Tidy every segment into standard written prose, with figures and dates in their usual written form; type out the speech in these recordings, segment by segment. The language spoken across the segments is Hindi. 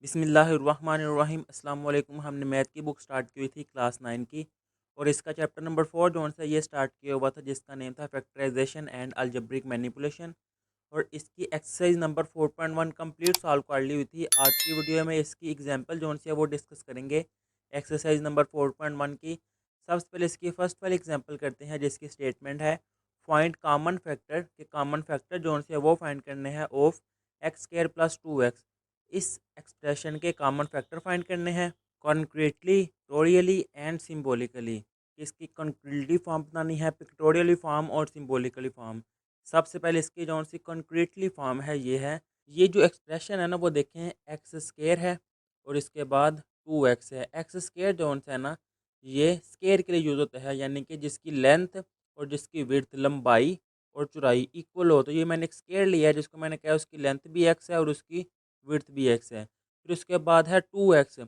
बिस्मिल्लाहिर्रहमानिर्रहीम अस्सलाम वालेकुम। हमने मैथ की बुक स्टार्ट की हुई थी क्लास 9 की और इसका चैप्टर नंबर 4 जो सा ये स्टार्ट किया हुआ था जिसका नेम था फैक्टराइजेशन एंड अलजेब्रिक मैनिपुलेशन। और इसकी एक्सरसाइज नंबर 4.1 कंप्लीट सॉल्व कर ली हुई थी। आज की वीडियो में इसकी एग्जांपल जो सी है वो डिस्कस करेंगे एक्सरसाइज नंबर 4.1 की। सबसे पहले इसकी फर्स्ट वाली एग्जांपल करते हैं जिसकी स्टेटमेंट है फाइंड कॉमन फैक्टर के कॉमन फैक्टर जो से वो फाइंड करने हैं of x square plus 2x। इस एक्सप्रेशन के कॉमन फैक्टर फाइंड करने हैं कॉन्क्रीटली, पिक्टोरियली एंड सिम्बोलिकली। इसकी कॉन्क्रीटली फॉर्म बनानी है, पिक्टोरियली फॉर्म और सिम्बोलिकली फॉर्म। सबसे पहले इसकी जो सी कॉन्क्रीटली फॉर्म है ये है, ये जो एक्सप्रेशन है ना वो देखें एक्स स्केयर है और इसके बाद 2x है। एक्स स्केयर जो है ना ये स्केयर के लिए यूज़ होता है, यानी कि जिसकी लेंथ और जिसकी विड्थ लंबाई और चौड़ाई इक्वल हो। तो ये मैंने एक स्केयर लिया है जिसको मैंने कहा उसकी लेंथ भी एक्स है और उसकी विड्थ भी एक्स है। फिर उसके बाद है 2x,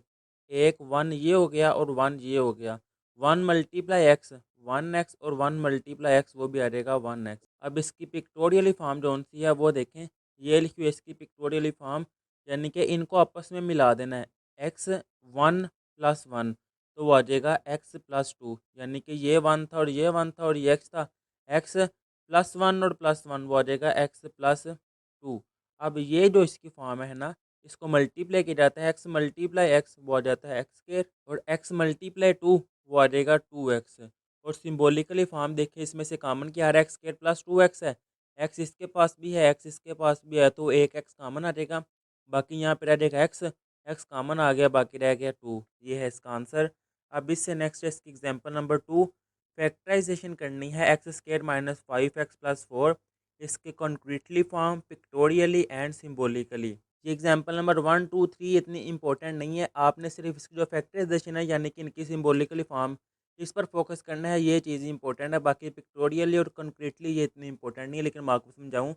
एक 1 ये हो गया और 1 ये हो गया। 1 मल्टीप्लाई एक्स 1x और 1 मल्टीप्लाई एक्स वो भी आ जाएगा 1x। अब इसकी पिक्टोरियली फॉर्म जो सी है वो देखें, ये लिखी हुई है इसकी पिक्टोरियली फॉर्म, यानी कि इनको आपस में मिला देना है। एक्स 1 प्लस 1 तो वो आ जाएगा एक्स प्लस 2, यानी कि ये 1 था और ये 1 था और ये एक्स था। एक्स प्लस 1 और प्लस 1 वो आ जाएगा एक्स प्लस 2। अब ये जो इसकी फॉर्म है ना इसको मल्टीप्लाई किया जाता है, एक्स मल्टीप्लाई एक्स वो आ जाता है एक्स स्क्वायर और एक्स मल्टीप्लाई 2 वो आ जाएगा 2x। और सिम्बोलिकली फॉर्म देखिए इसमें से कॉमन क्या आ रहा है, एक्स स्क्वायर प्लस 2x है। एक्स इसके पास भी है, एक्स इसके पास भी है, तो एक एक्स कॉमन आ जाएगा, बाकी यहाँ पे रह जाएगा एक्स। एक्स कॉमन आ गया, बाकी रह गया 2। ये है इसका आंसर। अब इससे नेक्स्ट है इसकी एग्जाम्पल नंबर 2। फैक्टराइजेशन करनी है x square minus 5x plus 4। इसके concretely form, pictorially and symbolically. ये एग्जाम्पल नंबर 1 2 3 इतनी इंपॉर्टेंट नहीं है, आपने सिर्फ इसकी जो फैक्टराइजेशन है यानी कि इनकी सिम्बोलिकली फॉर्म इस पर फोकस करना है, ये चीज़ इंपॉर्टेंट है। बाकी पिक्टोरियली और कंक्रीटली ये इतनी इंपॉर्टेंट नहीं है, लेकिन मैं आपको समझाऊँ।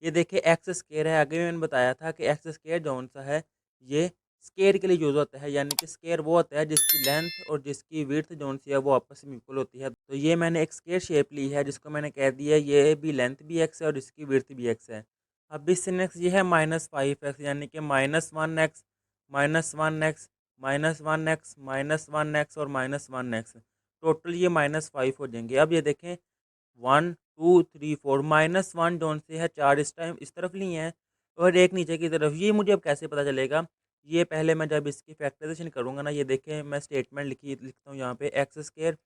ये देखिए एक्स स्केयर है, आगे मैंने बताया था कि एक्स स्केयर जौन सा है ये स्केयर के लिए यूज़ होता है, यानी कि स्केयर वो होता है जिसकी लेंथ और जिसकी विड्थ जौन सी है वो आपस में इक्वल होती है। तो ये मैंने एक स्केयर शेप ली है जिसको मैंने कह दिया ये भी लेंथ भी एक्स है और इसकी विड्थ भी एक्स है। अब इससे नेक्स्ट ये है -5x, यानी कि -1x -1x -1x -1x और -1x, टोटल ये -5 हो जाएंगे। अब ये देखें 1 2 3 4 -1 जोन से है, 4 इस टाइम इस तरफ लिए हैं और एक नीचे की तरफ। ये मुझे अब कैसे पता चलेगा, ये पहले मैं जब इसकी फैक्टराइजेशन करूँगा ना, ये देखें मैं स्टेटमेंट लिखता हूँ यहाँ पे x square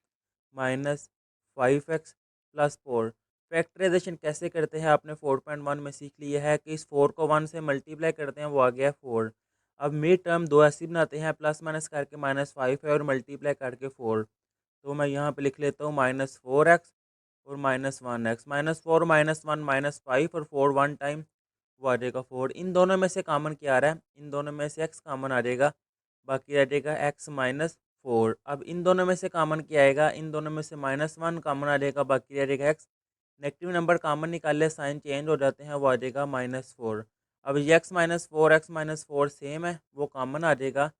-5x plus 4। Factorisation कैसे करते हैं आपने 4.1 में सीख लिया है कि इस 4 को 1 से मल्टीप्लाई करते हैं, वो आ गया 4। अब मिड टर्म दो ऐसे बनाते हैं, प्लस माइनस करके -5 है और मल्टीप्लाई करके 4। तो मैं यहाँ पे लिख लेता हूँ -4x और -1x, -4 -1 -5 और 4 1 टाइम वो आ जाएगा 4। इन दोनों में से कॉमन क्या आ रहा है, इन दोनों में से x कॉमन आ जाएगा, बाकी रह जाएगा x-4। अब इन दोनों में से कॉमन क्या आएगा, इन दोनों में से -1 कॉमन आ जाएगा, बाकी रह जाएगा x। नेगेटिव नंबर कॉमन निकाले, साइन चेंज हो जाते हैं, वो आ जाएगा -4। अब ये x-4 सेम है, वो कॉमन आ जाएगा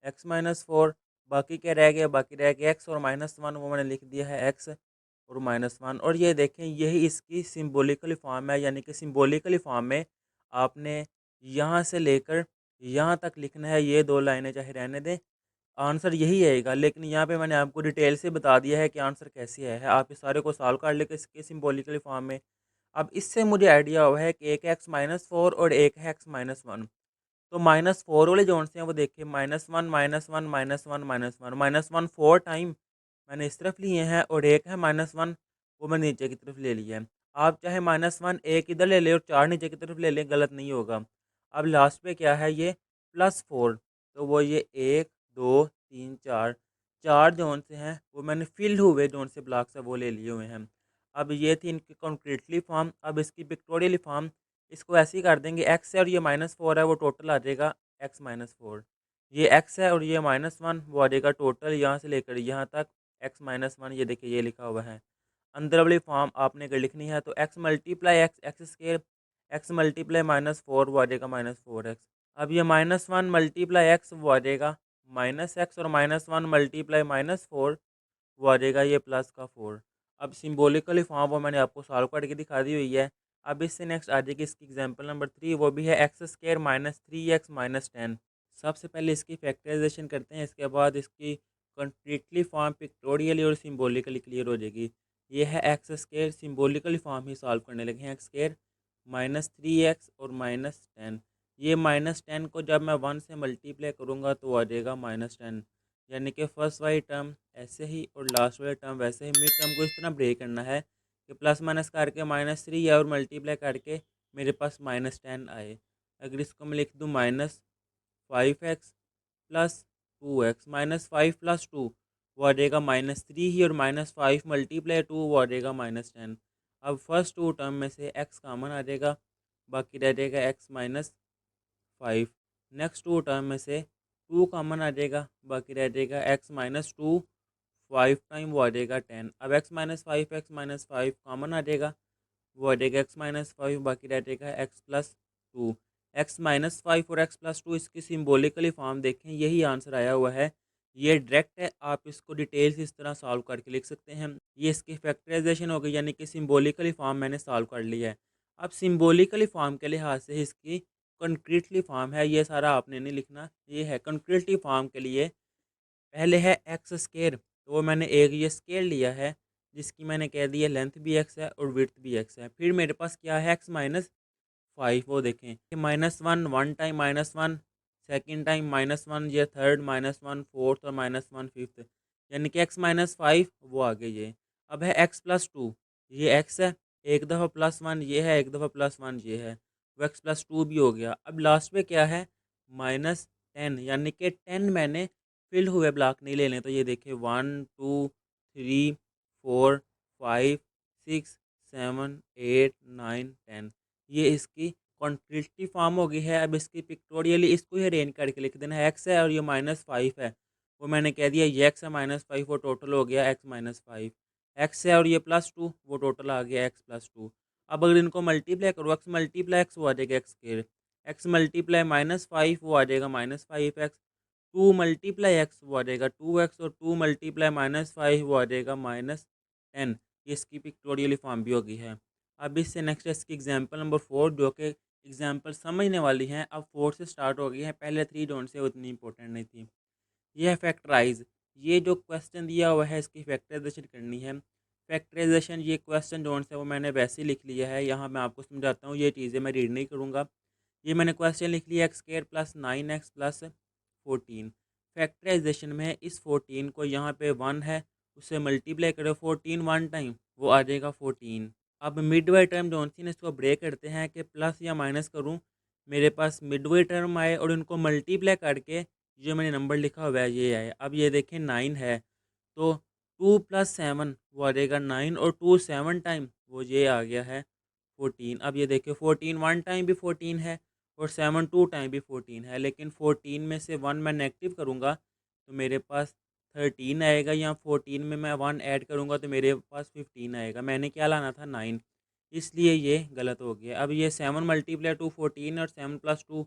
x-4। बाकी क्या रह गया, बाकी रह गया x और -1, वो मैंने लिख दिया है x और -1। और ये देखें यही इसकी सिम्बोलिकली फॉर्म है, यानी कि सिम्बोलिकली फॉर्म में आपने यहाँ से लेकर यहाँ तक लिखना है, ये दो लाइनें चाहे रहने दें, आंसर यही आएगा। लेकिन यहाँ पे मैंने आपको डिटेल से बता दिया है कि आंसर कैसे आया है, आप इस सारे को सॉल्व कर लेकर इसके सिम्बोलिकली फॉर्म में। अब इससे मुझे आइडिया हुआ है कि एक है x-4 और एक है x-1। तो -4 वाले जोन से हैं वो देखिए -1 -1 -1 -1 -1 4 टाइम मैंने इस तरफ लिए हैं और एक है -1 वो मैंने नीचे की तरफ ले लिया है। आप चाहे -1 एक इधर ले लें और 4 नीचे की तरफ ले लें, गलत नहीं होगा। अब लास्ट पे क्या है ये +4, तो वो ये 1 2 3 4 4 जोन से हैं वो मैंने फिल हुए जोन से ब्लॉक्स है वो ले लिए हुए हैं। अब ये थी इनकी कॉन्क्रीटली फॉर्म। अब इसकी पिक्टोरियली फॉर्म इसको ऐसे ही कर देंगे, एक्स है और ये -4 है, वो टोटल आ जाएगा x-4। ये x है और ये -1 वो आ जाएगा टोटल यहाँ से लेकर यहाँ तक x-1। ये देखिए ये लिखा हुआ है, अंदर वाली फॉर्म आपने अगर लिखनी है तो x multiply x square x multiply -4 वो आ जाएगा -4x। अब ये -1 मल्टीप्लाई एक्स वो आ जाएगा -x और -1 मल्टीप्लाई -4 वो आ जाएगा ये प्लस का 4। अब सिम्बोलिकली फॉर्म वो मैंने आपको सॉल्व करके दिखा दी हुई है। अब इससे नेक्स्ट आ जाएगी इसकी एग्जांपल नंबर 3, वो भी है एक्स स्क्वायर -3x -10। सबसे पहले इसकी फैक्टराइजेशन करते हैं, इसके बाद इसकी कंप्लीटली फॉर्म पिक्टोरियली और सिम्बोलिकली क्लियर हो जाएगी। ये है एक्स स्क्वायर, सिम्बोलिकली फॉर्म ही सॉल्व करने लगे हैं। एक्स स्क्वायर -3x और -10, ये -10 को जब मैं 1 से मल्टीप्लाई करूँगा तो आ जाएगा -10, यानी कि फर्स्ट वाली टर्म ऐसे ही और लास्ट वाली टर्म वैसे ही। मिड टर्म को इस तरह ब्रेक करना है कि प्लस माइनस करके -3 और मल्टीप्लाई करके मेरे पास -10 आए। अगर इसको मैं लिख दूँ -5x प्लस 2x, -5 प्लस 2 वो आ जाएगा -3 ही, और -5 मल्टीप्लाई 2 वो आ जाएगा -10। अब फर्स्ट टू टर्म में से x कॉमन आ जाएगा, बाकी रह जाएगा x -5। नेक्स्ट टू टर्म में से 2 कॉमन आ जाएगा, बाकी रह जाएगा x -2, 5 टाइम वो आ जाएगा 10। अब x कॉमन आ जाएगा, वो आ जाएगा x-5, बाकी रह जाएगा x+2। x-5 और x+2 इसकी सिम्बोलिकली फॉर्म देखें, यही आंसर आया हुआ है। ये डायरेक्ट है, आप इसको डिटेल्स इस तरह सॉल्व करके लिख सकते हैं। ये इसकी फैक्टराइजेशन हो गई, यानी कि सिम्बोलिकली फॉर्म मैंने सॉल्व कर लिया है। अब सिम्बोलिकली फॉर्म के लिहाज से इसकी कंक्रीटली फॉर्म है, ये सारा आपने नहीं लिखना। ये है कंक्रीटली फॉर्म के लिए, पहले है एक्स स्केयर, तो वो मैंने एक ये स्केयर लिया है जिसकी मैंने कह दिया लेंथ भी एक्स है और विड्थ भी एक्स है। फिर मेरे पास क्या है x-5, वो देखें कि -1 वन टाइम -1, सेकंड टाइम -1, ये थर्ड -1 फोर्थ और -1 फिफ्थ, यानी कि x-5 वो आ गई ये। अब है x+2, ये x है, एक दफ़ा +1 ये है, एक दफ़ा +1 ये है, वो x+2 भी हो गया। अब लास्ट में क्या है -10, यानी कि 10 मैंने फिल हुए ब्लॉक नहीं लेने, तो ये देखिए 1 2 3 4 5 6 7 8 9 10, ये इसकी कॉन्ट्रिक्टी फॉर्म हो गई है। अब इसकी पिक्टोरियली इसको ही अरेंज करके लिख देना है। एक्स है और ये -5 है, वो मैंने कह दिया ये एक्स है -5, वो टोटल हो गया x-5। एक्स है और ये +2, वो टोटल आ गया x+2। अब अगर इनको मल्टीप्लाई करो, एक्स मल्टीप्लाई एक्स वो आ जाएगा एक्स स्क्वायर, एक्स मल्टीप्लाई -5 वो आ जाएगा -5x, 2 मल्टीप्लाई एक्स वो आ जाएगा 2x, और 2 मल्टीप्लाई -5 वो आ जाएगा -10। ये इसकी पिक्टोरियली फॉर्म भी हो गई है। अब इससे नेक्स्ट है इसकी एग्जांपल नंबर 4, जो कि एग्जांपल समझने वाली हैं। अब 4 से स्टार्ट हो गई है, पहले 3 जो से उतनी इंपॉर्टेंट नहीं थी। ये है फैक्टराइज, ये जो क्वेश्चन दिया हुआ है इसकी फैक्टराइजेशन करनी है। फैक्टराइजेशन ये क्वेश्चन जो है वो मैंने वैसे ही लिख लिया है, यहाँ मैं आपको समझाता हूँ, ये चीज़ें मैं रीड नहीं करूँगा। ये मैंने क्वेश्चन लिख लिया x² + 9x + 14। फैक्टराइजेशन में इस 14 को यहाँ पे 1 है, उससे मल्टीप्लाई करो 14 वन टाइम, वो आ जाएगा 14। अब मिड वाई टर्म जो थी ना, इसको ब्रेक करते हैं कि प्लस या माइनस करूँ, मेरे पास मिड वाई टर्म आए और इनको मल्टीप्लाई करके जो मैंने नंबर लिखा हुआ है ये आए। अब ये देखें 9 है, तो 2 + 7 वो आ जाएगा 9, और 2 7 टाइम वो ये आ गया है 14। अब ये देखिए 14 वन टाइम भी 14 है और 7 टू टाइम भी 14 है, लेकिन 14 में से 1 मैं नेगेटिव करूँगा तो मेरे पास 13 आएगा, या 14 में मैं 1 ऐड करूँगा तो मेरे पास 15 आएगा। मैंने क्या लाना था 9, इसलिए ये गलत हो गया। अब ये 7 मल्टीप्लाई 2 14 और 7 + 2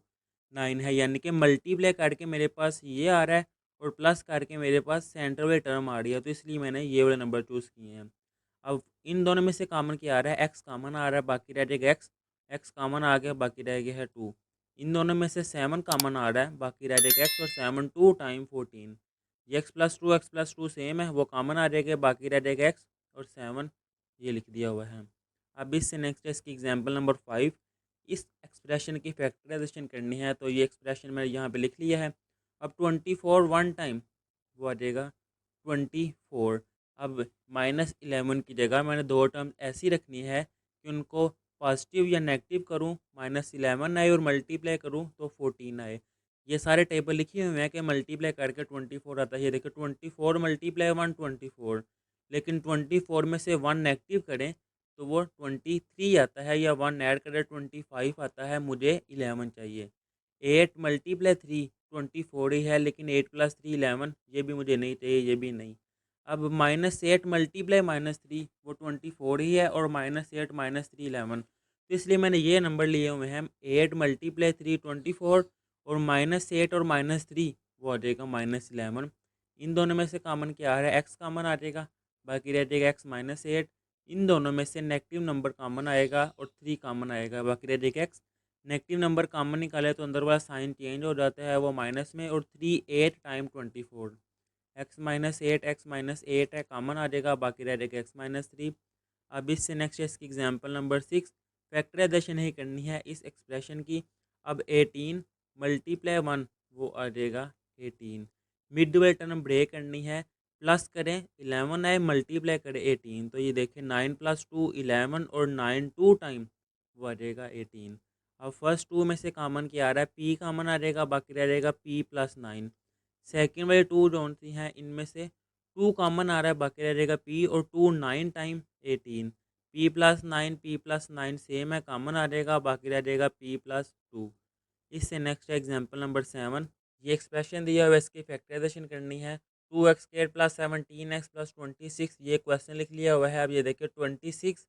9 है, यानी कि मल्टीप्लाई करके मेरे पास ये आ रहा है और प्लस करके मेरे पास सेंटर वाली टर्म आ रही है, तो इसलिए मैंने ये वाले नंबर चूज़ किए हैं। अब इन दोनों में से कॉमन क्या आ रहा है, एक्स कॉमन आ रहा है, बाकी रह जाएगा एक्स, एक्स कॉमन आ गया, बाकी रह गया है 2। इन दोनों में से 7 कॉमन आ रहा है, बाकी रह जाएगा एक्स, और 7 2 टाइम 14, ये x+2 सेम है, वो कॉमन आ जाएगा, बाकी रह जाएगा एक्स और 7, ये लिख दिया हुआ है। अब इससे नेक्स्ट है इसकी एग्जाम्पल नंबर 5। इस एक्सप्रेशन की फैक्टराइजेशन करनी है, तो ये एक्सप्रेशन मैंने यहाँ पे लिख लिया है। अब 24 वन टाइम वो आ जाएगा 24। अब -11 की जगह मैंने दो टर्म ऐसी रखनी है कि उनको पॉजिटिव या नेगेटिव करूँ, -11 आए और मल्टीप्लाई करूँ तो 14 आए। ये सारे टेबल लिखे हुए हैं कि मल्टीप्लाई करके 24 आता है। ये देखो 24 मल्टीप्लाई 1 24, लेकिन 24 में से 1 नेगेटिव करें तो वो 23 आता है, या 1 ऐड करें 25 आता है। मुझे 11 चाहिए। 8 मल्टीप्लाई 3 24 ही है, लेकिन 8 + 3 11, ये भी मुझे नहीं चाहिए, ये भी नहीं। अब -8 मल्टीप्लाई -3 वो 24 ही है, और -8 -3 11, तो इसलिए मैंने ये नंबर लिए हुए हैं 8 मल्टीप्लाई 3 24, और -8 और -3 वो आ जाएगा -11। इन दोनों में से कॉमन क्या आ रहा है, एक्स कॉमन आ जाएगा, बाकी रह जाएगा एक्स -8। इन दोनों में से नेगेटिव नंबर कॉमन आएगा और 3 कॉमन आएगा, बाकी रह जाएगा एक्स नेगेटिव नंबर कॉमन निकाले तो अंदर वाला साइन चेंज हो जाता है, वो माइनस में, और 3 8 टाइम 24, x-8 है, कॉमन आ जाएगा, बाकी रह जाएगा x-3। अब इससे नेक्स्ट है इसकी एग्जांपल नंबर 6, फैक्टराइजेशन ही करनी है इस एक्सप्रेशन की। अब 18 मल्टीप्लाई 1 वो आ जाएगा 18। मिड वाली टर्म ब्रेक करनी है, प्लस करें 11 है, मल्टीप्लाई करें 18, तो ये देखें 9 + 2 11, और 9 2 टाइम वो आ जाएगा 18। अब फर्स्ट टू में से कॉमन क्या आ रहा है, पी कॉमन आ जाएगा, बाकी रह जाएगा p + 9। सेकेंड वाली टू जो सी हैं इनमें से टू कॉमन आ रहा है, बाकी रह जाएगा p, और 2 9 टाइम 18, p + 9 सेम है, कॉमन आ जाएगा, बाकी रह जाएगा p + 2। इससे नेक्स्ट है एग्जाम्पल नंबर 7, ये एक्सप्रेशन दिया हुआ है, इसकी फैक्टराइजेशन करनी है। 2x² + 17x + 26, ये क्वेश्चन लिख लिया हुआ है। अब ये देखिए 26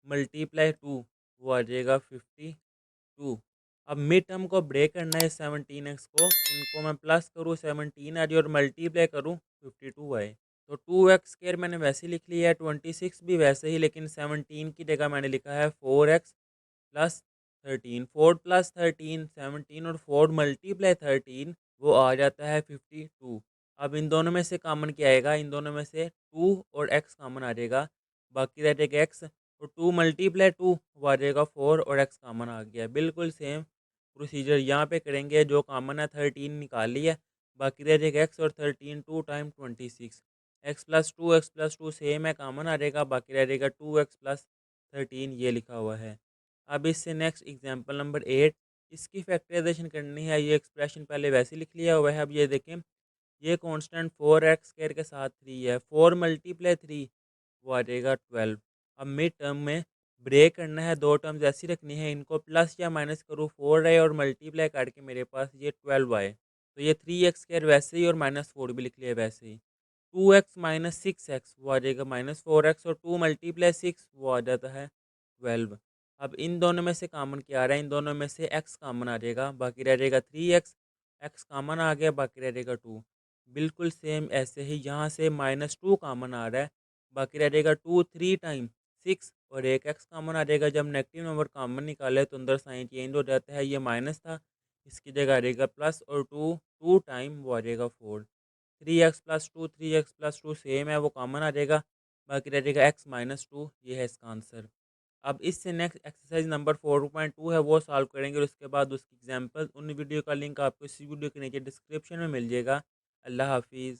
× 2 वो आ जाएगा 52। अब मिड टर्म को ब्रेक करना है 17x को, इनको मैं प्लस करूँ 17 आ जाए और मल्टीप्लाई करूँ 52 आए। तो 2x² मैंने वैसे ही लिख लिया है, 26 भी वैसे ही, लेकिन 17 की जगह मैंने लिखा है 4x + 13। 4 + 13 17, और 4 × 13 वो आ जाता है 52। अब इन दोनों में से कॉमन क्या आएगा, इन दोनों में से 2 और x कॉमन आ जाएगा, बाकी रह जाएगा x, और 2 × 2 वो आ जाएगा 4, और x कॉमन आ गया। बिल्कुल सेम प्रोसीजर यहाँ पे करेंगे, जो कॉमन है 13 निकाल लिया, बाकी रह जाएगा x, और 13 2 टाइम 26, x + 2 सेम है, कॉमन आ जाएगा, बाकी रह जाएगा 2x + 13, ये लिखा हुआ है। अब इससे नेक्स्ट एग्जांपल नंबर 8, इसकी फैक्टराइजेशन करनी है। ये एक्सप्रेशन पहले वैसे लिख लिया हुआ है। अब ये देखें, ये कांस्टेंट 4x² के साथ 3 है, 4 × 3 वो आ जाएगा 12। अब मिड टर्म में ब्रेक करना है, दो टर्म्स ऐसी रखनी है, इनको प्लस या माइनस करूँ 4 आए, और मल्टीप्लाई करके मेरे पास ये 12 आए, तो ये 3x² वैसे ही, और -4 भी लिख लिया वैसे ही। 2x - 6x वो आ जाएगा -4x, और 2 × 6 वो आ जाता है 12। अब इन दोनों में से कॉमन क्या आ रहा है, इन दोनों में से x कॉमन आ जाएगा, बाकी रह जाएगा 3x, x कॉमन आ गया, बाकी रह जाएगा 2। बिल्कुल सेम ऐसे ही यहाँ से -2 कॉमन आ रहा है, बाकी रह जाएगा 2 3 टाइम 6, और एक x कॉमन आ जाएगा। जब नेगेटिव नंबर कॉमन निकाले तो अंदर साइन चेंज हो जाता है, ये माइनस था, इसकी जगह आ जाएगा प्लस, और 2 2 टाइम वो आ जाएगा 4। 3x + 2 सेम है, वो कॉमन आ जाएगा, बाकी रह जाएगा x - 2, ये है इसका आंसर। अब इससे नेक्स्ट एक्सरसाइज नंबर 4.2 है, वो सॉल्व करेंगे, और उसके बाद उसकी एग्जांपल, उन वीडियो का लिंक आपको इसी वीडियो के नीचे डिस्क्रिप्शन में मिल जाएगा। अल्लाह हाफिज़।